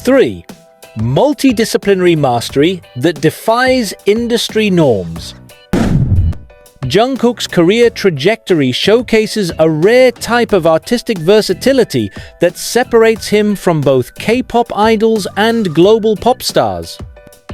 3. Multidisciplinary mastery that defies industry norms. Jungkook's career trajectory showcases a rare type of artistic versatility that separates him from both K-pop idols and global pop stars.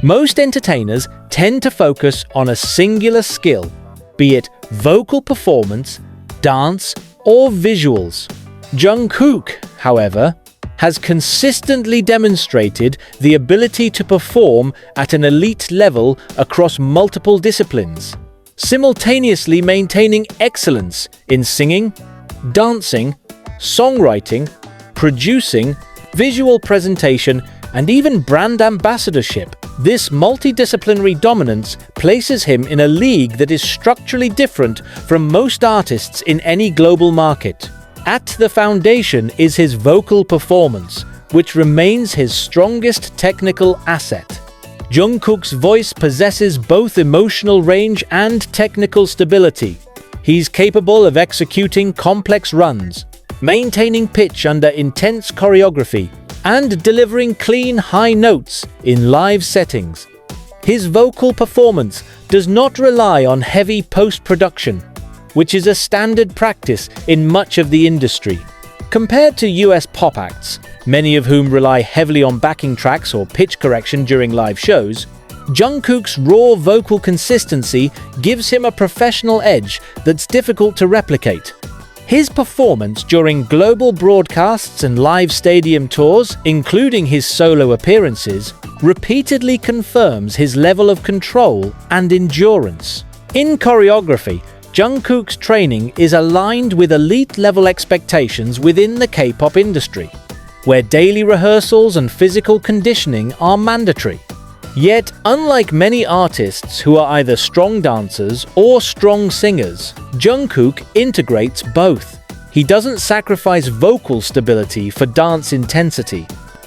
Most entertainers tend to focus on a singular skill, be it vocal performance, dance, or visuals. Jungkook, however, has consistently demonstrated the ability to perform at an elite level across multiple disciplines, simultaneously maintaining excellence in singing, dancing, songwriting, producing, visual presentation, and even brand ambassadorship. This multidisciplinary dominance places him in a league that is structurally different from most artists in any global market. At the foundation is his vocal performance, which remains his strongest technical asset. Jungkook's voice possesses both emotional range and technical stability. He's capable of executing complex runs, maintaining pitch under intense choreography, and delivering clean high notes in live settings. His vocal performance does not rely on heavy post-production, which is a standard practice in much of the industry. Compared to US pop acts, many of whom rely heavily on backing tracks or pitch correction during live shows, Jungkook's raw vocal consistency gives him a professional edge that's difficult to replicate. His performance during global broadcasts and live stadium tours, including his solo appearances, repeatedly confirms his level of control and endurance. In choreography, Jungkook's training is aligned with elite-level expectations within the K-pop industry, where daily rehearsals and physical conditioning are mandatory. Yet, unlike many artists who are either strong dancers or strong singers, Jungkook integrates both. He doesn't sacrifice vocal stability for dance intensity.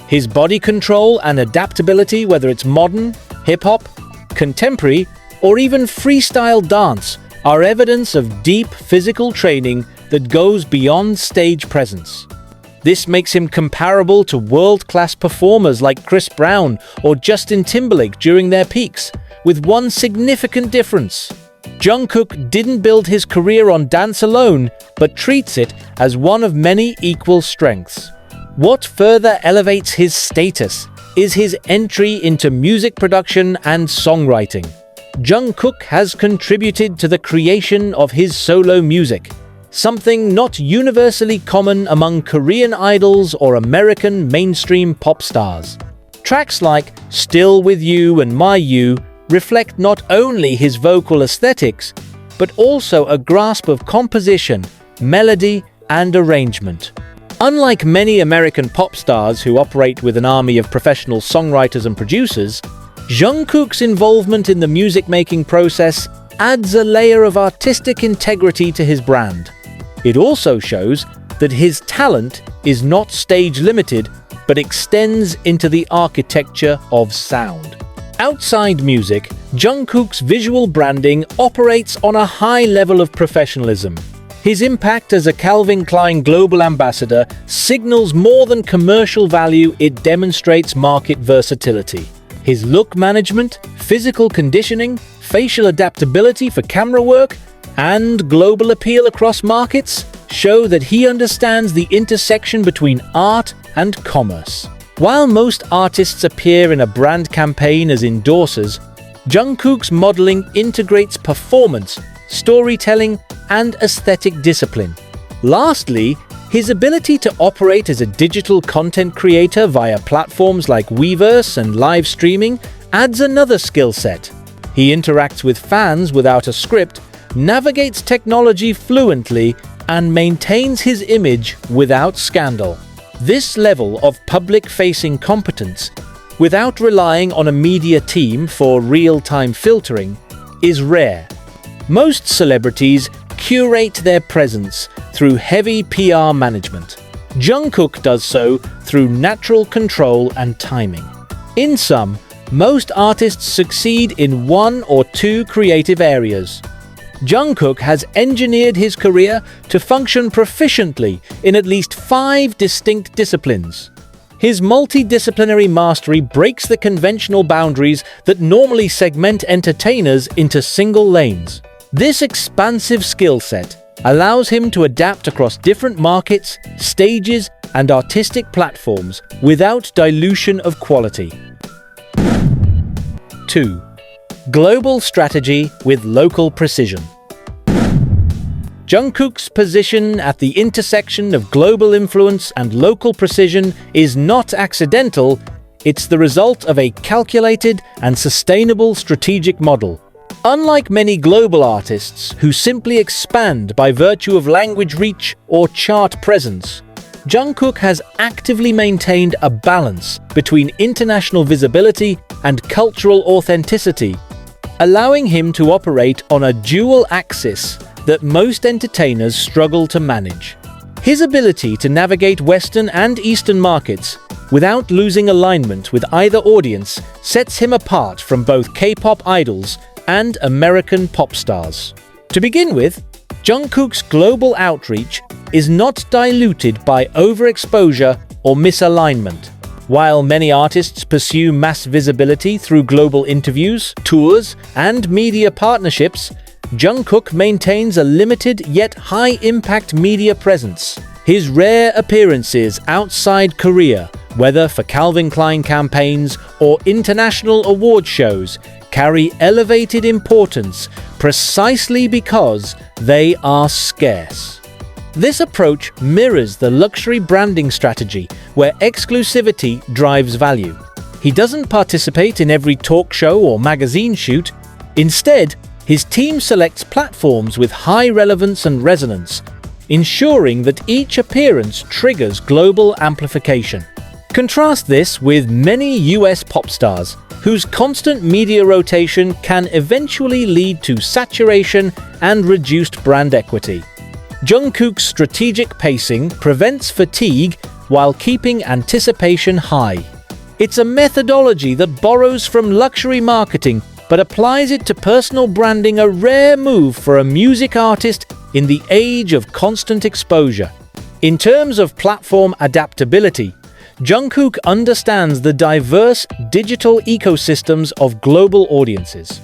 His body control and adaptability, whether it's modern, hip-hop, contemporary, or even freestyle dance, are evidence of deep physical training that goes beyond stage presence. This makes him comparable to world-class performers like Chris Brown or Justin Timberlake during their peaks, with one significant difference. Jungkook didn't build his career on dance alone, but treats it as one of many equal strengths. What further elevates his status is his entry into music production and songwriting. Jungkook has contributed to the creation of his solo music, something not universally common among Korean idols or American mainstream pop stars. Tracks like Still With You and My You reflect not only his vocal aesthetics, but also a grasp of composition, melody, and arrangement. Unlike many American pop stars who operate with an army of professional songwriters and producers, Jungkook's involvement in the music-making process adds a layer of artistic integrity to his brand. It also shows that his talent is not stage-limited, but extends into the architecture of sound. Outside music, Jungkook's visual branding operates on a high level of professionalism. His impact as a Calvin Klein global ambassador signals more than commercial value, it demonstrates market versatility. His look management, physical conditioning, facial adaptability for camera work, and global appeal across markets show that he understands the intersection between art and commerce. While most artists appear in a brand campaign as endorsers, Jungkook's modeling integrates performance, storytelling, and aesthetic discipline. Lastly, his ability to operate as a digital content creator via platforms like Weverse and live streaming adds another skill set. He interacts with fans without a script, navigates technology fluently, and maintains his image without scandal. This level of public-facing competence, without relying on a media team for real-time filtering, is rare. Most celebrities curate their presence through heavy PR management. Jungkook does so through natural control and timing. In sum, most artists succeed in one or two creative areas. Jungkook has engineered his career to function proficiently in at least 5 distinct disciplines. His multidisciplinary mastery breaks the conventional boundaries that normally segment entertainers into single lanes. This expansive skill set allows him to adapt across different markets, stages, and artistic platforms without dilution of quality. 2. Global strategy with local precision. Jungkook's position at the intersection of global influence and local precision is not accidental, it's the result of a calculated and sustainable strategic model. Unlike many global artists who simply expand by virtue of language reach or chart presence, Jungkook has actively maintained a balance between international visibility and cultural authenticity, allowing him to operate on a dual axis that most entertainers struggle to manage. His ability to navigate Western and Eastern markets without losing alignment with either audience sets him apart from both K-pop idols and American pop stars. To begin with, Jungkook's global outreach is not diluted by overexposure or misalignment. While many artists pursue mass visibility through global interviews, tours, and media partnerships, Jungkook maintains a limited yet high-impact media presence. His rare appearances outside Korea, whether for Calvin Klein campaigns or international award shows, carry elevated importance precisely because they are scarce. This approach mirrors the luxury branding strategy, where exclusivity drives value. He doesn't participate in every talk show or magazine shoot. Instead, his team selects platforms with high relevance and resonance, ensuring that each appearance triggers global amplification. Contrast this with many US pop stars, whose constant media rotation can eventually lead to saturation and reduced brand equity. Jungkook's strategic pacing prevents fatigue while keeping anticipation high. It's a methodology that borrows from luxury marketing but applies it to personal branding, a rare move for a music artist in the age of constant exposure. In terms of platform adaptability, Jungkook understands the diverse digital ecosystems of global audiences.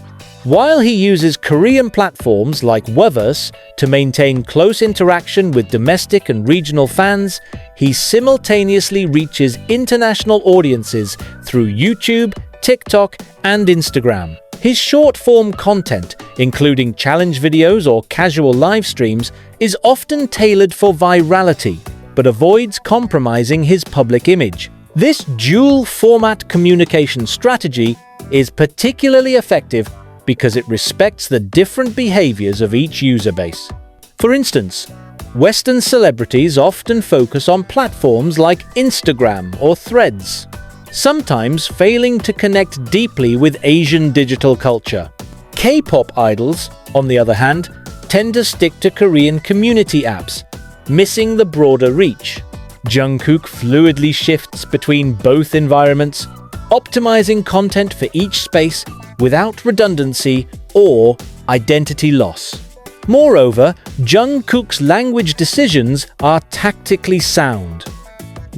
While he uses Korean platforms like Weverse to maintain close interaction with domestic and regional fans, he simultaneously reaches international audiences through YouTube, TikTok, and Instagram. His short-form content, including challenge videos or casual live streams, is often tailored for virality, but avoids compromising his public image. This dual-format communication strategy is particularly effective because it respects the different behaviors of each user base. For instance, Western celebrities often focus on platforms like Instagram or Threads, sometimes failing to connect deeply with Asian digital culture. K-pop idols, on the other hand, tend to stick to Korean community apps, missing the broader reach. Jungkook fluidly shifts between both environments, optimizing content for each space without redundancy or identity loss. Moreover, Jungkook's language decisions are tactically sound.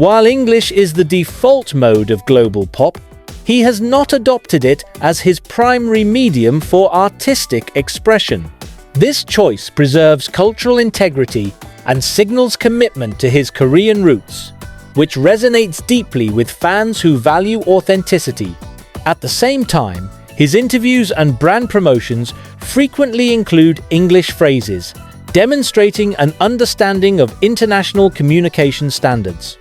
While English is the default mode of global pop, he has not adopted it as his primary medium for artistic expression. This choice preserves cultural integrity and signals commitment to his Korean roots, which resonates deeply with fans who value authenticity. At the same time, his interviews and brand promotions frequently include English phrases, demonstrating an understanding of international communication standards.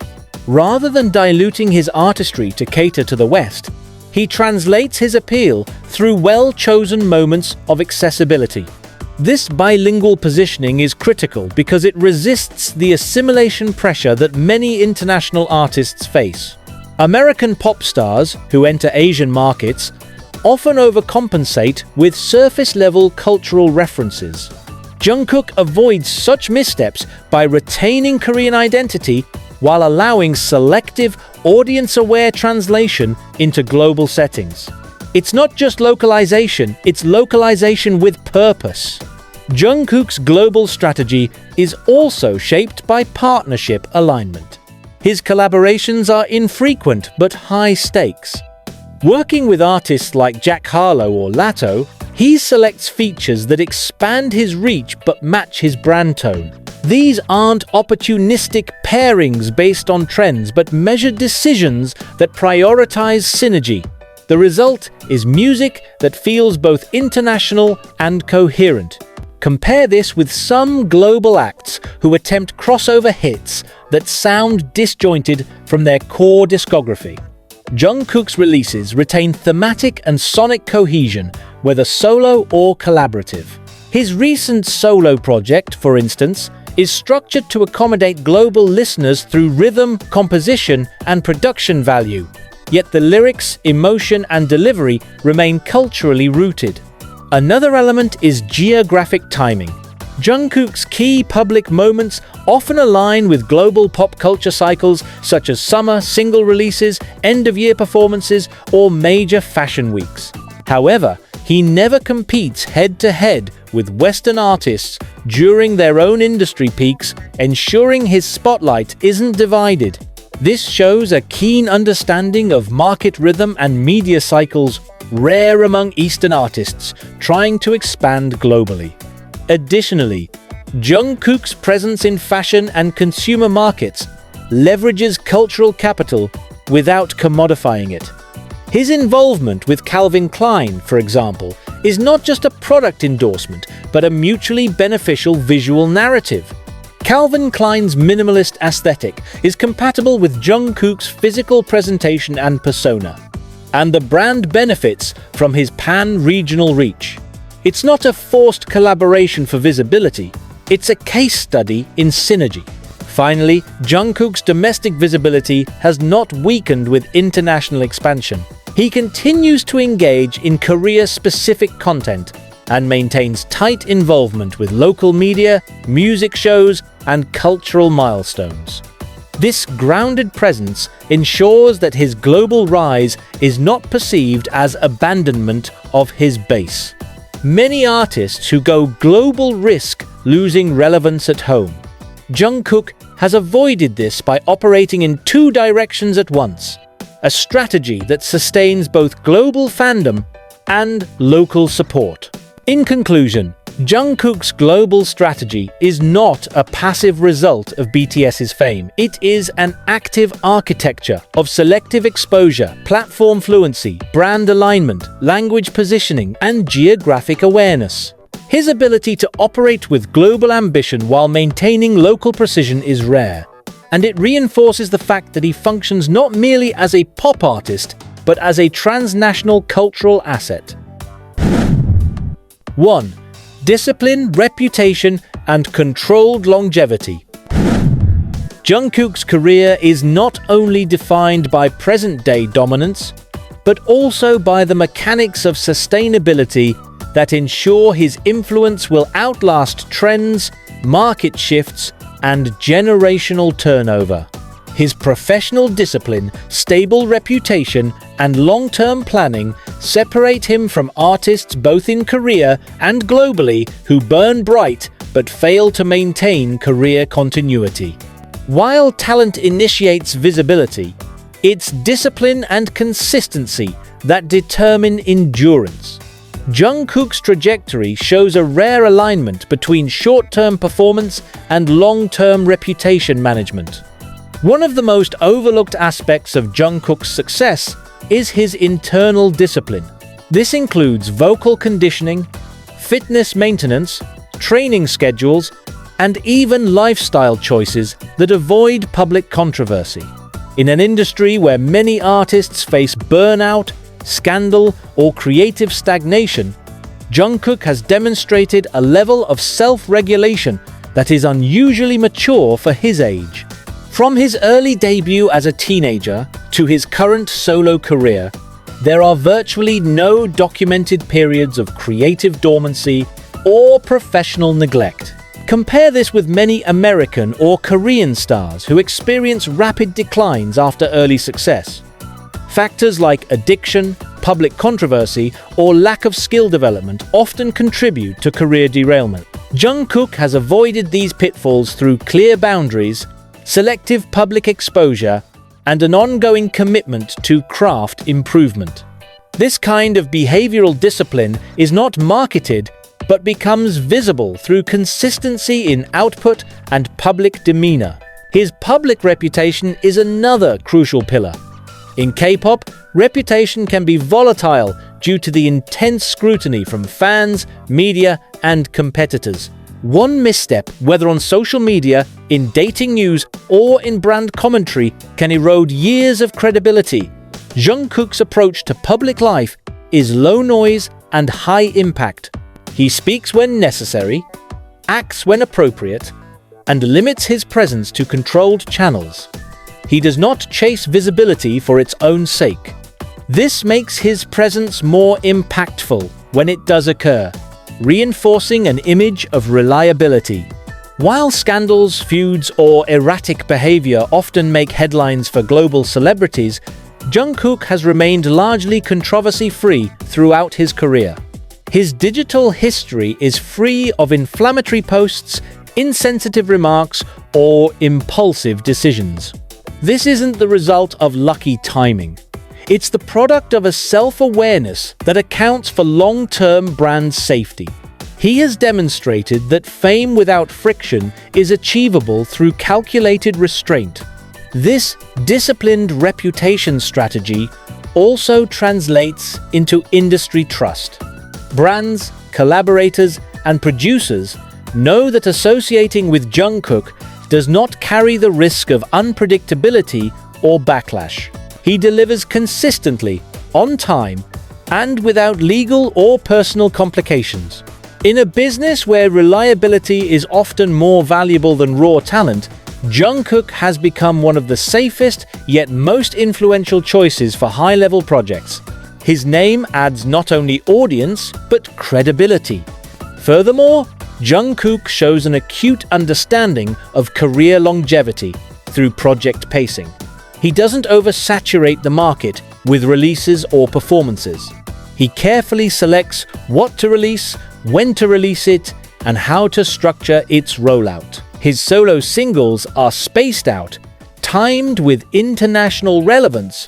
Rather than diluting his artistry to cater to the West, he translates his appeal through well-chosen moments of accessibility. This bilingual positioning is critical because it resists the assimilation pressure that many international artists face. American pop stars who enter Asian markets often overcompensate with surface-level cultural references. Jungkook avoids such missteps by retaining Korean identity while allowing selective, audience-aware translation into global settings. It's not just localization, it's localization with purpose. Jungkook's global strategy is also shaped by partnership alignment. His collaborations are infrequent but high stakes. Working with artists like Jack Harlow or Latto, he selects features that expand his reach but match his brand tone. These aren't opportunistic pairings based on trends but measured decisions that prioritize synergy. The result is music that feels both international and coherent. Compare this with some global acts who attempt crossover hits that sound disjointed from their core discography. Jungkook's releases retain thematic and sonic cohesion, whether solo or collaborative. His recent solo project, for instance, is structured to accommodate global listeners through rhythm, composition, and production value. Yet the lyrics, emotion, and delivery remain culturally rooted. Another element is geographic timing. Jungkook's key public moments often align with global pop culture cycles such as summer single releases, end-of-year performances, or major fashion weeks. However, he never competes head-to-head with Western artists during their own industry peaks, ensuring his spotlight isn't divided. This shows a keen understanding of market rhythm and media cycles, rare among Eastern artists trying to expand globally. Additionally, Jungkook's presence in fashion and consumer markets leverages cultural capital without commodifying it. His involvement with Calvin Klein, for example, is not just a product endorsement, but a mutually beneficial visual narrative. Calvin Klein's minimalist aesthetic is compatible with Jungkook's physical presentation and persona, and the brand benefits from his pan-regional reach. It's not a forced collaboration for visibility, it's a case study in synergy. Finally, Jungkook's domestic visibility has not weakened with international expansion. He continues to engage in Korea-specific content and maintains tight involvement with local media, music shows, and cultural milestones. This grounded presence ensures that his global rise is not perceived as abandonment of his base. Many artists who go global risk losing relevance at home. Jungkook has avoided this by operating in two directions at once, a strategy that sustains both global fandom and local support. In conclusion, Jungkook's global strategy is not a passive result of BTS's fame. It is an active architecture of selective exposure, platform fluency, brand alignment, language positioning, and geographic awareness. His ability to operate with global ambition while maintaining local precision is rare, and it reinforces the fact that he functions not merely as a pop artist, but as a transnational cultural asset. 1. Discipline, reputation, and controlled longevity. Jungkook's career is not only defined by present-day dominance, but also by the mechanics of sustainability that ensure his influence will outlast trends, market shifts, and generational turnover. His professional discipline, stable reputation, and long-term planning separate him from artists both in Korea and globally who burn bright but fail to maintain career continuity. While talent initiates visibility, it's discipline and consistency that determine endurance. Jungkook's trajectory shows a rare alignment between short-term performance and long-term reputation management. One of the most overlooked aspects of Jungkook's success is his internal discipline. This includes vocal conditioning, fitness maintenance, training schedules, and even lifestyle choices that avoid public controversy. In an industry where many artists face burnout, scandal, or creative stagnation, Jungkook has demonstrated a level of self-regulation that is unusually mature for his age. From his early debut as a teenager to his current solo career, there are virtually no documented periods of creative dormancy or professional neglect. Compare this with many American or Korean stars who experience rapid declines after early success. Factors like addiction, public controversy, or lack of skill development often contribute to career derailment. Jungkook has avoided these pitfalls through clear boundaries, selective public exposure, and an ongoing commitment to craft improvement. This kind of behavioral discipline is not marketed, but becomes visible through consistency in output and public demeanor. His public reputation is another crucial pillar. In K-pop, reputation can be volatile due to the intense scrutiny from fans, media, and competitors. One misstep, whether on social media, in dating news, or in brand commentary, can erode years of credibility. Jungkook's approach to public life is low noise and high impact. He speaks when necessary, acts when appropriate, and limits his presence to controlled channels. He does not chase visibility for its own sake. This makes his presence more impactful when it does occur, reinforcing an image of reliability. While scandals, feuds, or erratic behavior often make headlines for global celebrities, Jungkook has remained largely controversy-free throughout his career. His digital history is free of inflammatory posts, insensitive remarks, or impulsive decisions. This isn't the result of lucky timing. It's the product of a self-awareness that accounts for long-term brand safety. He has demonstrated that fame without friction is achievable through calculated restraint. This disciplined reputation strategy also translates into industry trust. Brands, collaborators, and producers know that associating with Jungkook does not carry the risk of unpredictability or backlash. He delivers consistently, on time, and without legal or personal complications. In a business where reliability is often more valuable than raw talent, Jungkook has become one of the safest yet most influential choices for high-level projects. His name adds not only audience, but credibility. Furthermore, Jungkook shows an acute understanding of career longevity through project pacing. He doesn't oversaturate the market with releases or performances. He carefully selects what to release, when to release it, and how to structure its rollout. His solo singles are spaced out, timed with international relevance,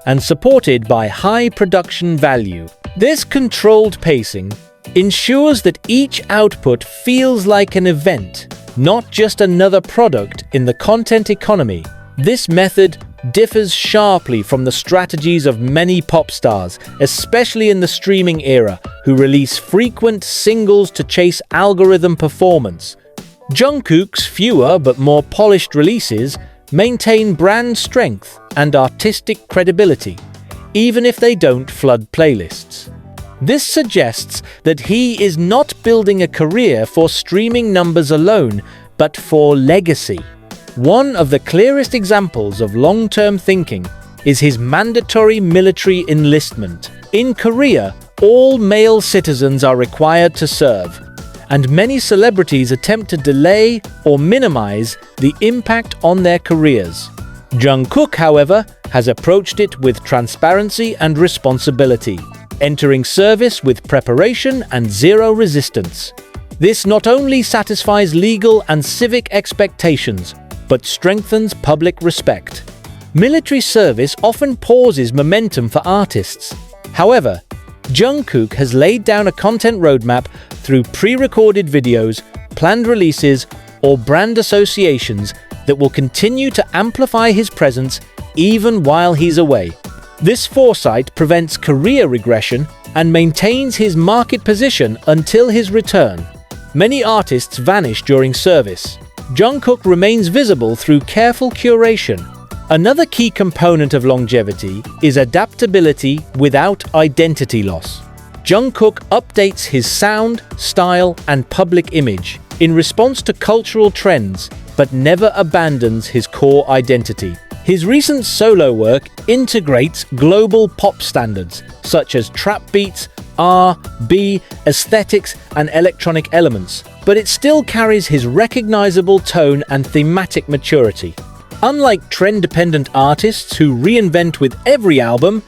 and supported by high production value. This controlled pacing ensures that each output feels like an event, not just another product in the content economy. This method differs sharply from the strategies of many pop stars, especially in the streaming era, who release frequent singles to chase algorithm performance. Jungkook's fewer but more polished releases maintain brand strength and artistic credibility, even if they don't flood playlists. This suggests that he is not building a career for streaming numbers alone, but for legacy. One of the clearest examples of long-term thinking is his mandatory military enlistment. In Korea, all male citizens are required to serve, and many celebrities attempt to delay or minimize the impact on their careers. Jungkook, however, has approached it with transparency and responsibility, entering service with preparation and zero resistance. This not only satisfies legal and civic expectations, but strengthens public respect. Military service often pauses momentum for artists. However, Jungkook has laid down a content roadmap through pre-recorded videos, planned releases, or brand associations that will continue to amplify his presence even while he's away. This foresight prevents career regression and maintains his market position until his return. Many artists vanish during service. Jungkook remains visible through careful curation. Another key component of longevity is adaptability without identity loss. Jungkook updates his sound, style, and public image in response to cultural trends, but never abandons his core identity. His recent solo work integrates global pop standards, such as trap beats, R&B, aesthetics, and electronic elements, but it still carries his recognizable tone and thematic maturity. Unlike trend-dependent artists who reinvent with every album,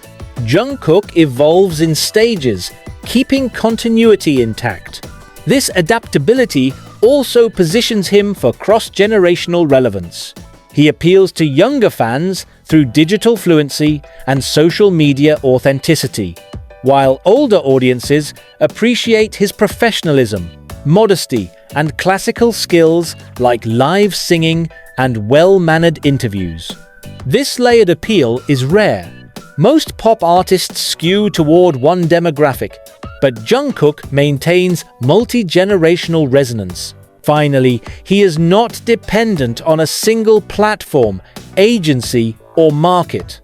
Jungkook evolves in stages, keeping continuity intact. This adaptability also positions him for cross-generational relevance. He appeals to younger fans through digital fluency and social media authenticity, while older audiences appreciate his professionalism, modesty, and classical skills like live singing and well-mannered interviews. This layered appeal is rare. Most pop artists skew toward one demographic, but Jungkook maintains multi-generational resonance. Finally, he is not dependent on a single platform, agency, or market.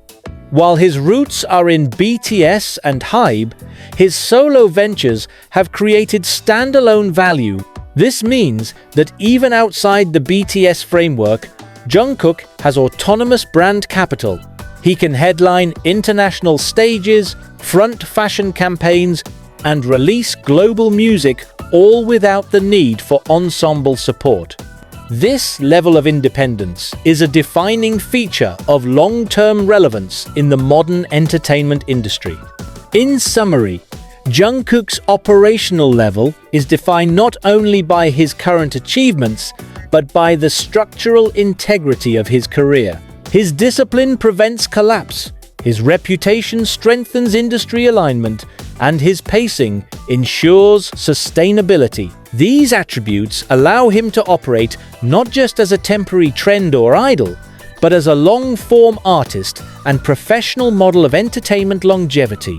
While his roots are in BTS and HYBE, his solo ventures have created standalone value. This means that even outside the BTS framework, Jungkook has autonomous brand capital. He can headline international stages, front fashion campaigns, and release global music, all without the need for ensemble support. This level of independence is a defining feature of long-term relevance in the modern entertainment industry. In summary, Jungkook's operational level is defined not only by his current achievements, but by the structural integrity of his career. His discipline prevents collapse, his reputation strengthens industry alignment, and his pacing ensures sustainability. These attributes allow him to operate not just as a temporary trend or idol, but as a long-form artist and professional model of entertainment longevity.